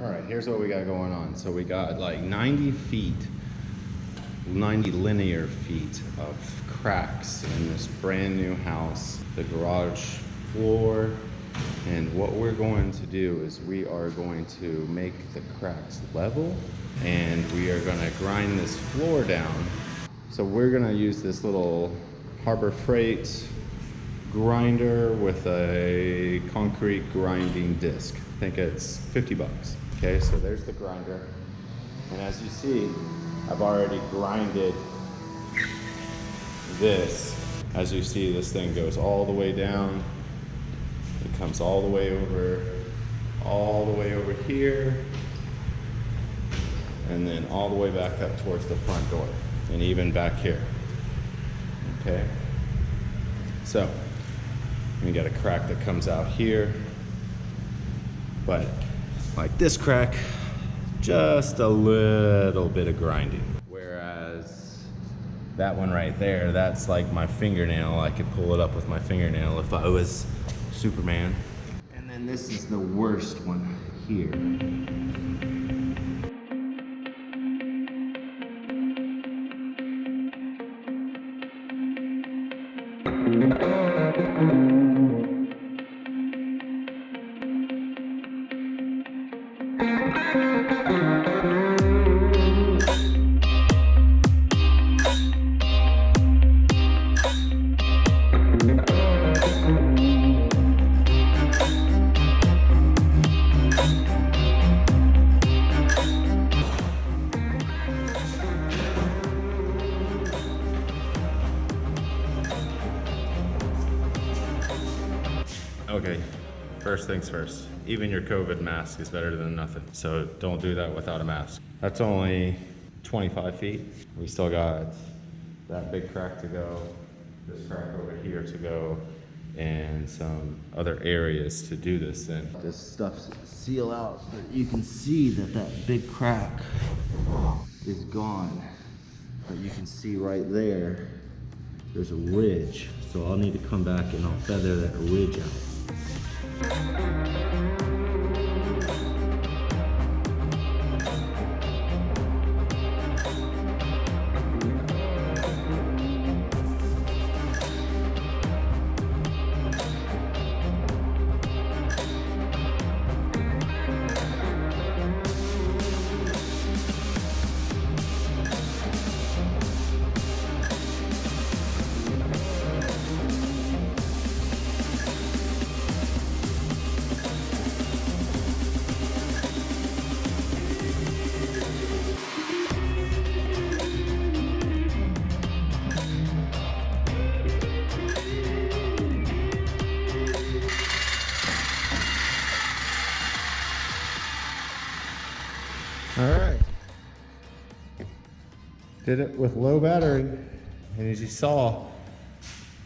All right, here's what we got going on. So we got like 90 linear feet of cracks in this brand new house, the garage floor. And what we're going to do is we are going to make the cracks level, and we are gonna grind this floor down. So we're gonna use this little Harbor Freight grinder with a concrete grinding disc. I think it's 50 bucks. Okay, so there's the grinder. And as you see, I've already grinded this. As you see, this thing goes all the way down. It comes all the way over here, and then all the way back up towards the front door, and even back here. Okay, so we got a crack that comes out here, but like this crack, just a little bit of grinding. Whereas that one right there, that's like my fingernail. I could pull it up with my fingernail if I was Superman. And then this is the worst one here. Okay, first things first, even your COVID mask is better than nothing. So don't do that without a mask. That's only 25 feet. We still got that big crack to go, this crack over here to go, and some other areas to do this in. This stuff's seal out, but you can see that that big crack is gone. But you can see right there, there's a ridge. So I'll need to come back and I'll feather that ridge out. All right, did it with low battery, and as you saw,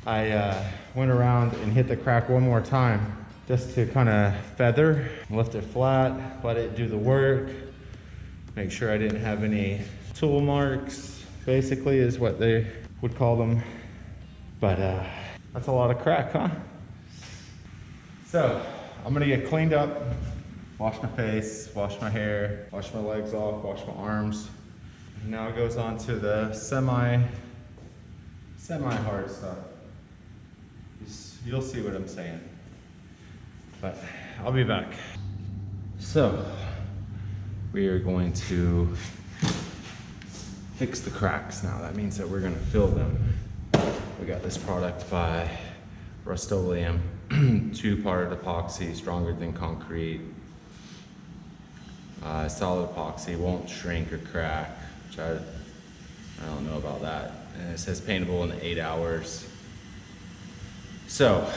I went around and hit the crack one more time just to kind of feather, lift it flat, let it do the work, make sure I didn't have any tool marks, basically is what they would call them. But that's a lot of crack, huh? So I'm gonna get cleaned up, wash my face, wash my hair, wash my legs off, wash my arms. Now it goes on to the semi-hard stuff. You'll see what I'm saying. But I'll be back. So we are going to fix the cracks now. That means that we're gonna fill them. We got this product by RUST-OLEUM, 2-part epoxy, stronger than concrete. Solid epoxy, won't shrink or crack, which I don't know about that. And it says paintable in 8 hours. So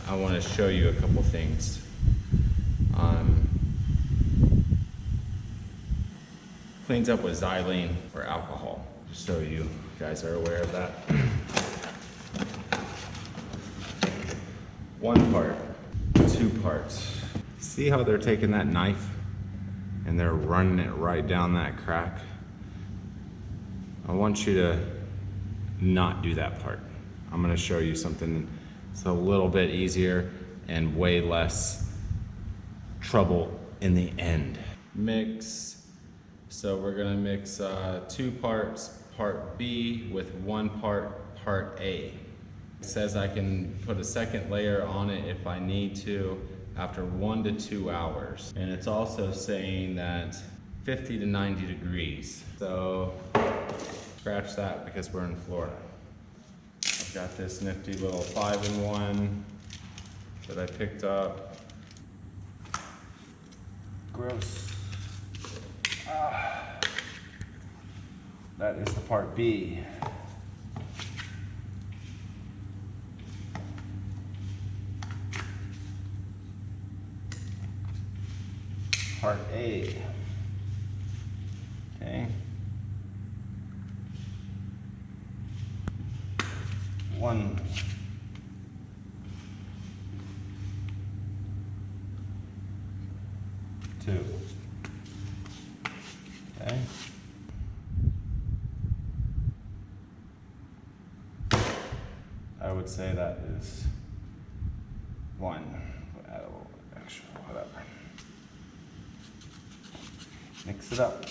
I want to show you a couple things. Cleans up with xylene or alcohol, just so you guys are aware of that. 1 part, 2 parts. See how they're taking that knife and they're running it right down that crack? I want you to not do that part. I'm gonna show you something that's a little bit easier and way less trouble in the end. mix. So we're gonna mix 2 parts part B with 1 part A. It says I can put a second layer on it if I need to after 1 to 2 hours. And it's also saying that 50 to 90 degrees. So scratch that because we're in Florida. I've got this nifty little 5-in-1 that I picked up. Gross. That is the part B. Part A. Okay. 1. 2. Okay. I would say that is 1. We'll add a little bit extra, whatever. Mix it up.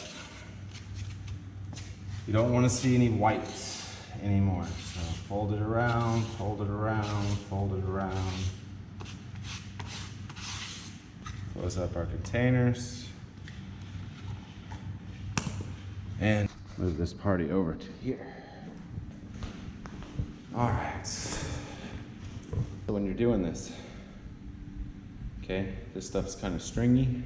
You don't want to see any whites anymore. So fold it around, fold it around, fold it around. Close up our containers. And move this party over to here. All right. So when you're doing this, okay, this stuff's kind of stringy.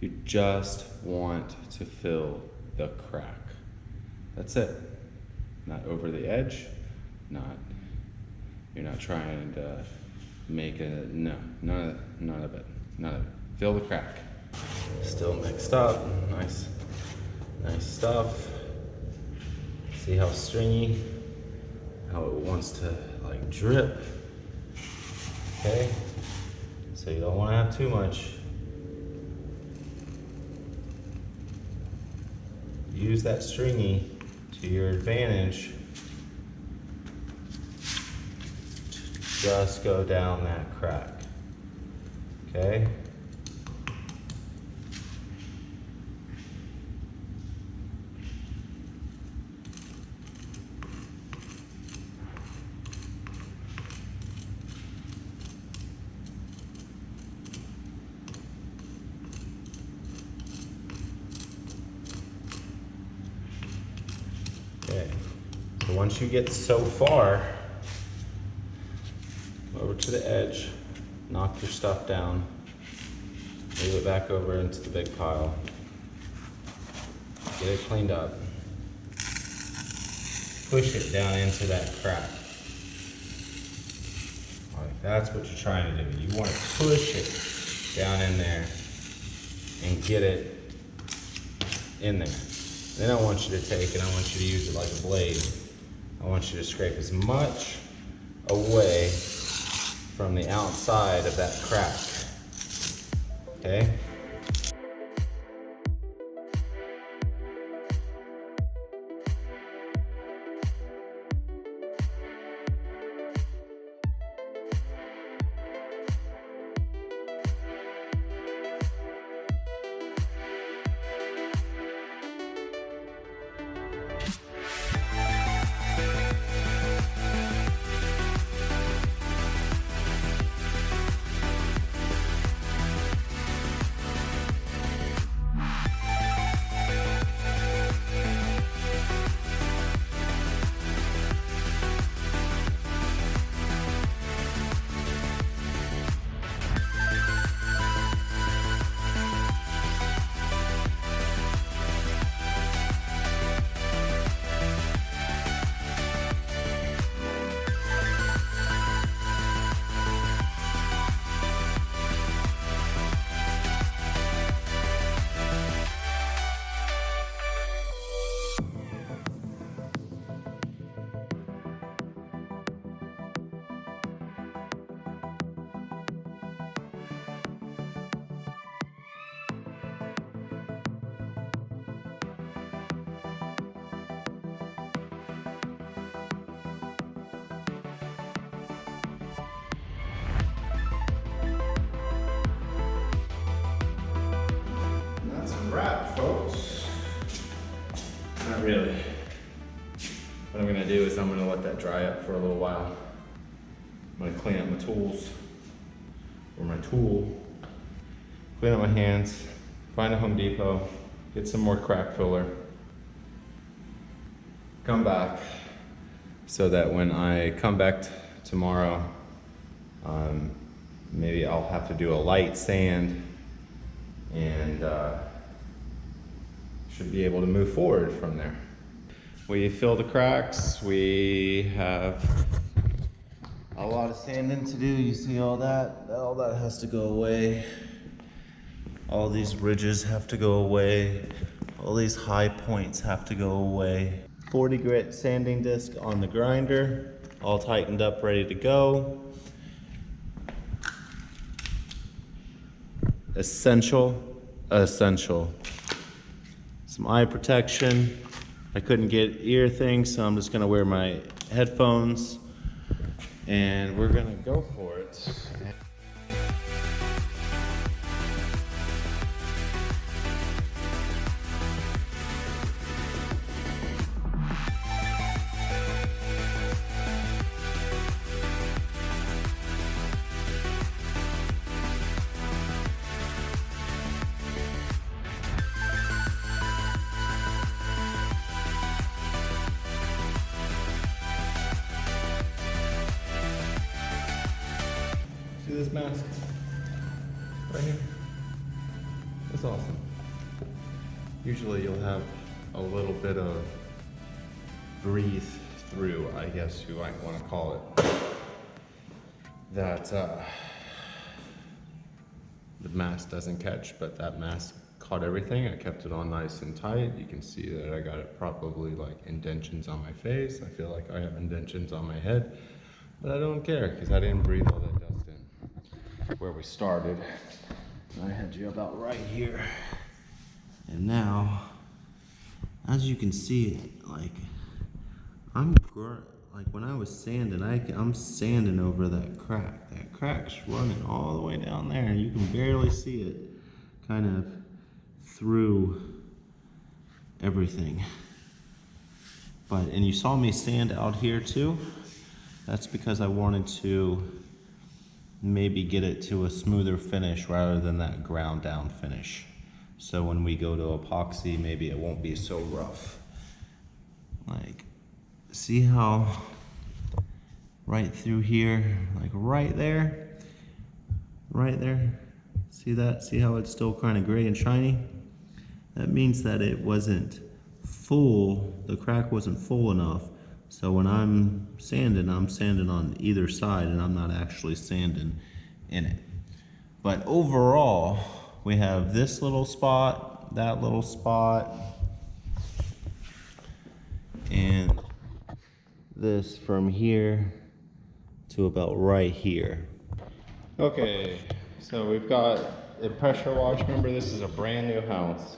You just want to fill the crack. That's it. Not over the edge, you're not trying to make a, no, none of it. Fill the crack. Still mixed up, nice stuff. See how stringy, how it wants to like drip. Okay, so you don't want to have too much. Use that stringy to your advantage. Just go down that crack. Okay? Okay, so once you get so far, come over to the edge, knock your stuff down, move it back over into the big pile, get it cleaned up, push it down into that crack. All right, that's what you're trying to do. You want to push it down in there and get it in there. Then I want you to take and I want you to use it like a blade. I want you to scrape as much away from the outside of that crack. Okay? folks. Not really. What I'm gonna do is I'm gonna let that dry up for a little while. I'm gonna clean up my tools, or my tool, clean up my hands, find a Home Depot, get some more crack filler, come back, so that when I come back tomorrow, maybe I'll have to do a light sand and should be able to move forward from there. We fill the cracks. We have a lot of sanding to do. You see all that? All that has to go away. All these ridges have to go away. All these high points have to go away. 40 grit sanding disc on the grinder, all tightened up, ready to go. Essential. Some eye protection. I couldn't get ear things, so I'm just gonna wear my headphones and we're gonna go for it. See this mask right here? It's awesome. Usually you'll have a little bit of breathe through, I guess you might want to call it. That the mask doesn't catch, but that mask caught everything. I kept it on nice and tight. You can see that I got it probably like indentions on my face. I feel like I have indentions on my head, but I don't care because I didn't breathe all that dust in. Where we started, I had you about right here, and now, as you can see, like when I was sanding, I'm sanding over that crack. That crack's running all the way down there, and you can barely see it, kind of through everything. And you saw me sand out here too. That's because I wanted to maybe get it to a smoother finish rather than that ground down finish. So when we go to epoxy, maybe it won't be so rough. Like, see how right through here, like right there, see that? See how it's still kind of gray and shiny? That means that it wasn't full, the crack wasn't full enough. So when I'm sanding on either side, and I'm not actually sanding in it. But overall, we have this little spot, that little spot, and this from here to about right here. Okay, so we've got a pressure wash. Remember, this is a brand new house,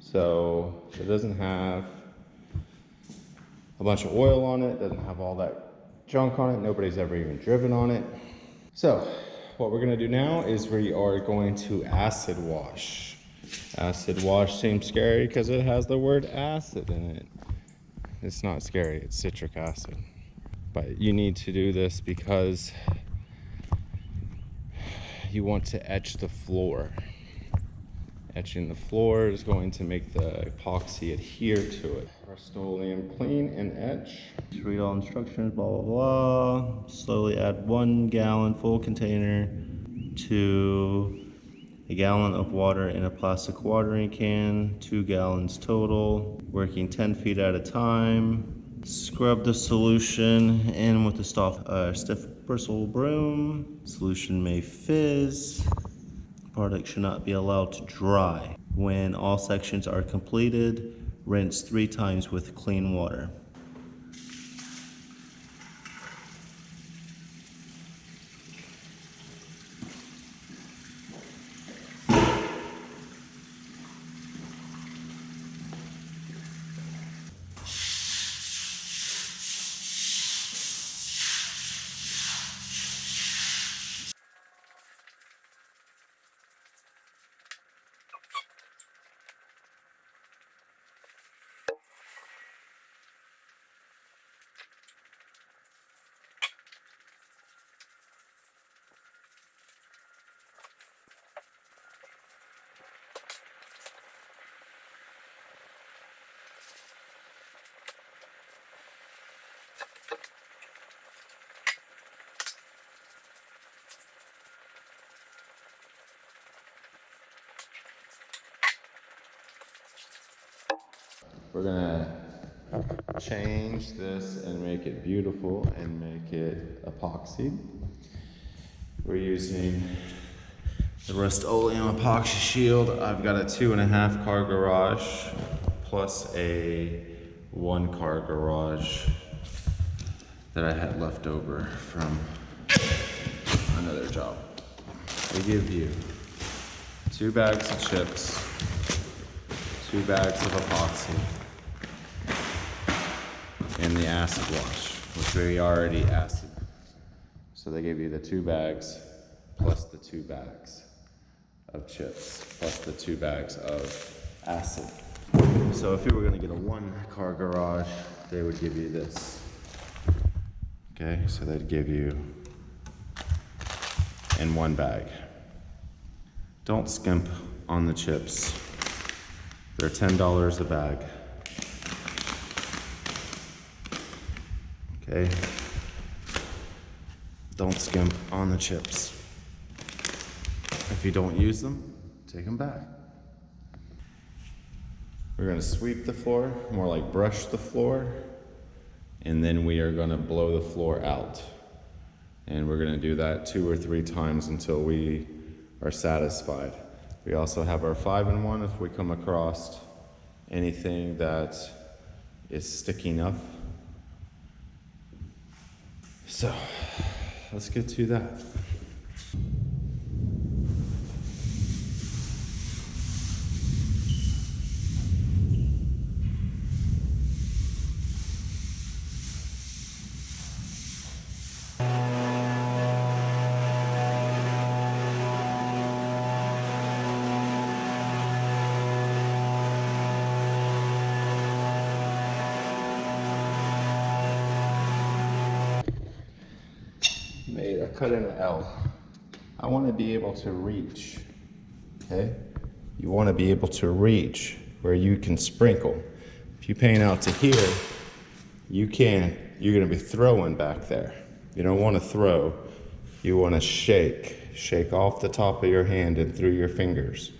so it doesn't have a bunch of oil on it, doesn't have all that junk on it. Nobody's ever even driven on it. So what we're gonna do now is we are going to acid wash. Acid wash seems scary because it has the word acid in it. It's not scary, it's citric acid. But you need to do this because you want to etch the floor. Etching the floor is going to make the epoxy adhere to it. RUST-OLEUM clean and etch. Just read all instructions, blah, blah, blah. Slowly add 1 gallon full container to a gallon of water in a plastic watering can, 2 gallons total, working 10 feet at a time. Scrub the solution in with a stiff bristle broom. Solution may fizz. Product should not be allowed to dry. When all sections are completed, rinse 3 times with clean water. we're gonna change this and make it beautiful and make it epoxy. We're using the RUST-OLEUM EpoxyShield. I've got a 2.5 car garage plus a 1 car garage that I had left over from another job. They give you 2 bags of chips, 2 bags of epoxy, and the acid wash, which we already acid. So they gave you the 2 bags plus the 2 bags of chips plus the 2 bags of acid. So if you were gonna get a 1 car garage, they would give you this. Okay, so they'd give you in 1 bag. Don't skimp on the chips. They're $10 a bag. Okay? Don't skimp on the chips. If you don't use them, take them back. We're gonna sweep the floor, more like brush the floor, and then we are gonna blow the floor out. And we're gonna do that 2 or 3 times until we are satisfied. We also have our 5-in-1 if we come across anything that is sticking up. So, let's get to that. I cut in an L. I want to be able to reach, okay? You want to be able to reach where you can sprinkle. If you paint out to here, you're going to be throwing back there. You don't want to throw, you want to shake off the top of your hand and through your fingers.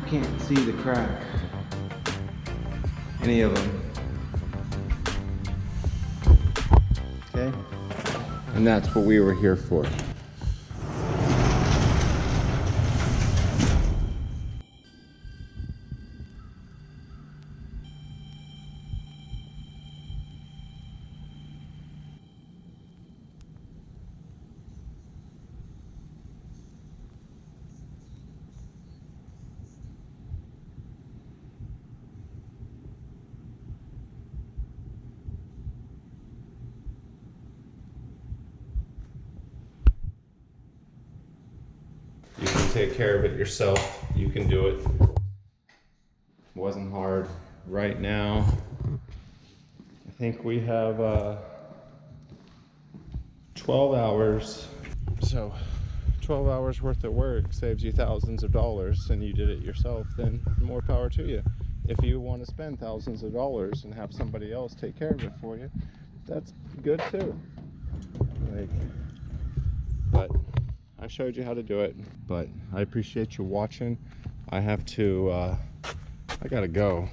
can't see the crack. Any of them. Okay? And that's what we were here for. You can take care of it yourself. You can do it. Wasn't hard. Right now, I think we have 12 hours. So 12 hours worth of work saves you thousands of dollars, and you did it yourself, then more power to you. If you want to spend thousands of dollars and have somebody else take care of it for you, that's good too. But I showed you how to do it, but I appreciate you watching. I have to, I gotta go.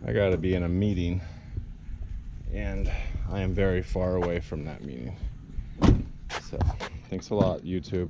I gotta be in a meeting, and I am very far away from that meeting. So, thanks a lot, YouTube.